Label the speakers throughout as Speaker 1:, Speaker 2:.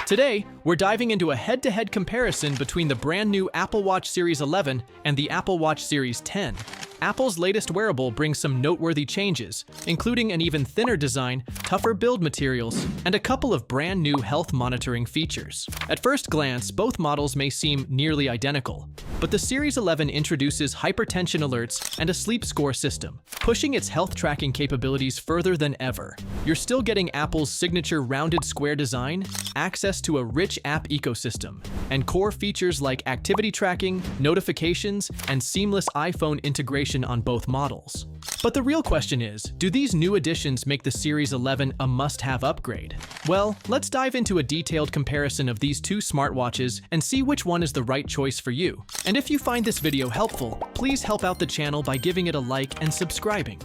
Speaker 1: Today, we're diving into a head-to-head comparison between the brand new Apple Watch Series 11 and the Apple Watch Series 10. Apple's latest wearable brings some noteworthy changes, including an even thinner design, tougher build materials, and a couple of brand new health monitoring features. At first glance, both models may seem nearly identical, but the Series 11 introduces hypertension alerts and a sleep score system, pushing its health tracking capabilities further than ever. You're still getting Apple's signature rounded square design, access to a rich app ecosystem, and core features like activity tracking, notifications, and seamless iPhone integration on both models. But the real question is, do these new additions make the Series 11 a must-have upgrade? Well, let's dive into a detailed comparison of these two smartwatches and see which one is the right choice for you. And if you find this video helpful, please help out the channel by giving it a like and subscribing.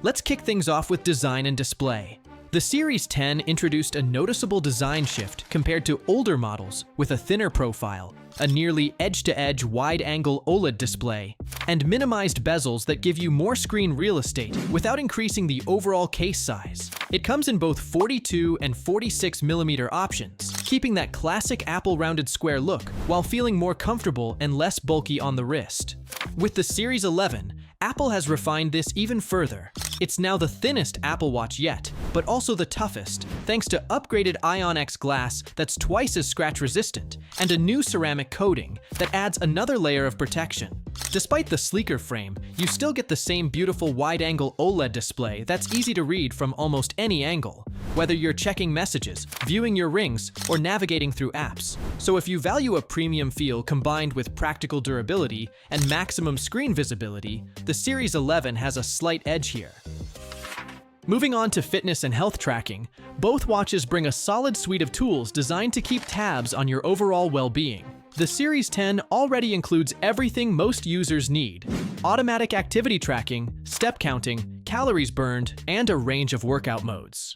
Speaker 1: Let's kick things off with design and display. The Series 10 introduced a noticeable design shift compared to older models with a thinner profile, a nearly edge-to-edge wide-angle OLED display, and minimized bezels that give you more screen real estate without increasing the overall case size. It comes in both 42 and 46mm options, keeping that classic Apple rounded square look while feeling more comfortable and less bulky on the wrist. With the Series 11, Apple has refined this even further. It's now the thinnest Apple Watch yet, but also the toughest, thanks to upgraded Ion-X glass that's twice as scratch-resistant, and a new ceramic coating that adds another layer of protection. Despite the sleeker frame, you still get the same beautiful wide-angle OLED display that's easy to read from almost any angle, whether you're checking messages, viewing your rings, or navigating through apps. So if you value a premium feel combined with practical durability and maximum screen visibility, the Series 11 has a slight edge here. Moving on to fitness and health tracking, both watches bring a solid suite of tools designed to keep tabs on your overall well-being. The Series 10 already includes everything most users need: automatic activity tracking, step counting, calories burned, and a range of workout modes.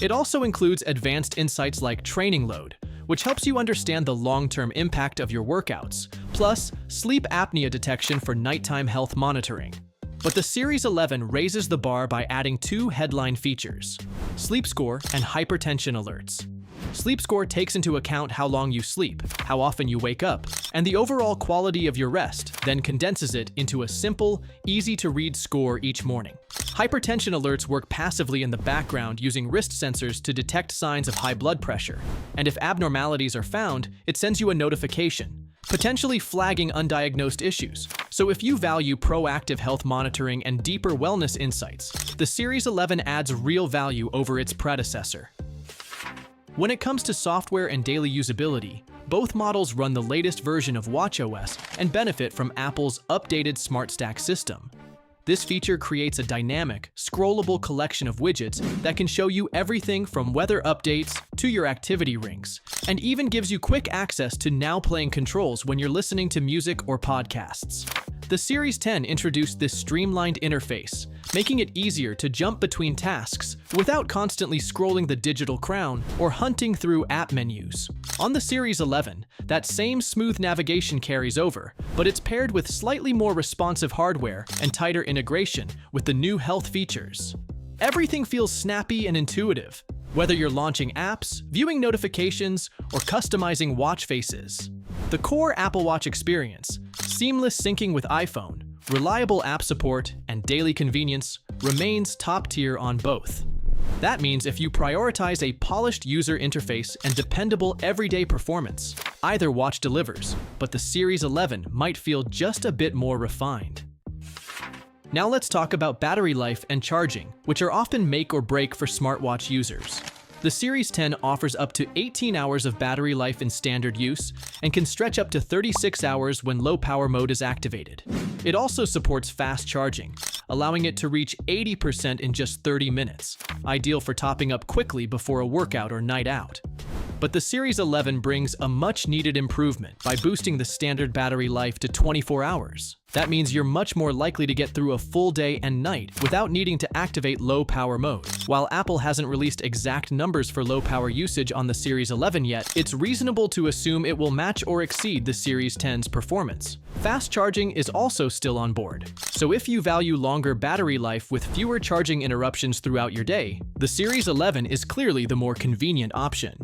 Speaker 1: It also includes advanced insights like training load, which helps you understand the long-term impact of your workouts, plus sleep apnea detection for nighttime health monitoring. But the Series 11 raises the bar by adding two headline features: sleep score and hypertension alerts. Sleep score takes into account how long you sleep, how often you wake up, and the overall quality of your rest, then condenses it into a simple, easy-to-read score each morning. Hypertension alerts work passively in the background using wrist sensors to detect signs of high blood pressure, and if abnormalities are found, it sends you a notification, potentially flagging undiagnosed issues. So if you value proactive health monitoring and deeper wellness insights, the Series 11 adds real value over its predecessor. When it comes to software and daily usability, both models run the latest version of watchOS and benefit from Apple's updated SmartStack system. This feature creates a dynamic, scrollable collection of widgets that can show you everything from weather updates to your activity rings, and even gives you quick access to now-playing controls when you're listening to music or podcasts. The Series 10 introduced this streamlined interface, making it easier to jump between tasks without constantly scrolling the digital crown or hunting through app menus. On the Series 11, that same smooth navigation carries over, but it's paired with slightly more responsive hardware and tighter integration with the new health features. Everything feels snappy and intuitive, whether you're launching apps, viewing notifications, or customizing watch faces. The core Apple Watch experience, seamless syncing with iPhone, reliable app support, and daily convenience remains top tier on both. That means if you prioritize a polished user interface and dependable everyday performance, either watch delivers, but the Series 11 might feel just a bit more refined. Now let's talk about battery life and charging, which are often make or break for smartwatch users. The Series 10 offers up to 18 hours of battery life in standard use and can stretch up to 36 hours when low power mode is activated. It also supports fast charging, allowing it to reach 80% in just 30 minutes, ideal for topping up quickly before a workout or night out. But the Series 11 brings a much-needed improvement by boosting the standard battery life to 24 hours. That means you're much more likely to get through a full day and night without needing to activate low power mode. While Apple hasn't released exact numbers for low power usage on the Series 11 yet, it's reasonable to assume it will match or exceed the Series 10's performance. Fast charging is also still on board, so if you value longer battery life with fewer charging interruptions throughout your day, the Series 11 is clearly the more convenient option.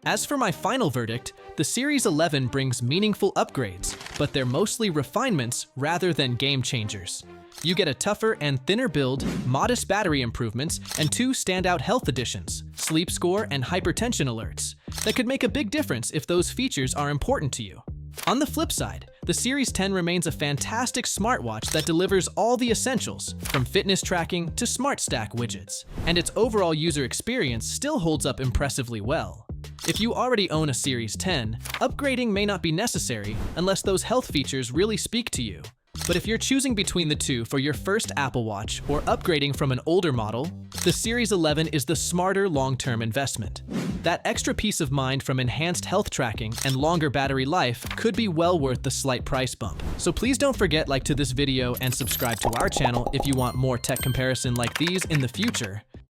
Speaker 1: As for my final verdict, the Series 11 brings meaningful upgrades, but they're mostly refinements rather than game changers. You get a tougher and thinner build, modest battery improvements, and 2 standout health additions, sleep score and hypertension alerts, that could make a big difference if those features are important to you. On the flip side, the Series 10 remains a fantastic smartwatch that delivers all the essentials, from fitness tracking to smart stack widgets, and its overall user experience still holds up impressively well. If you already own a Series 10, upgrading may not be necessary unless those health features really speak to you. But if you're choosing between the two for your first Apple Watch or upgrading from an older model, the Series 11 is the smarter long-term investment. That extra peace of mind from enhanced health tracking and longer battery life could be well worth the slight price bump. So please don't forget to like this video and subscribe to our channel if you want more tech comparison like these in the future.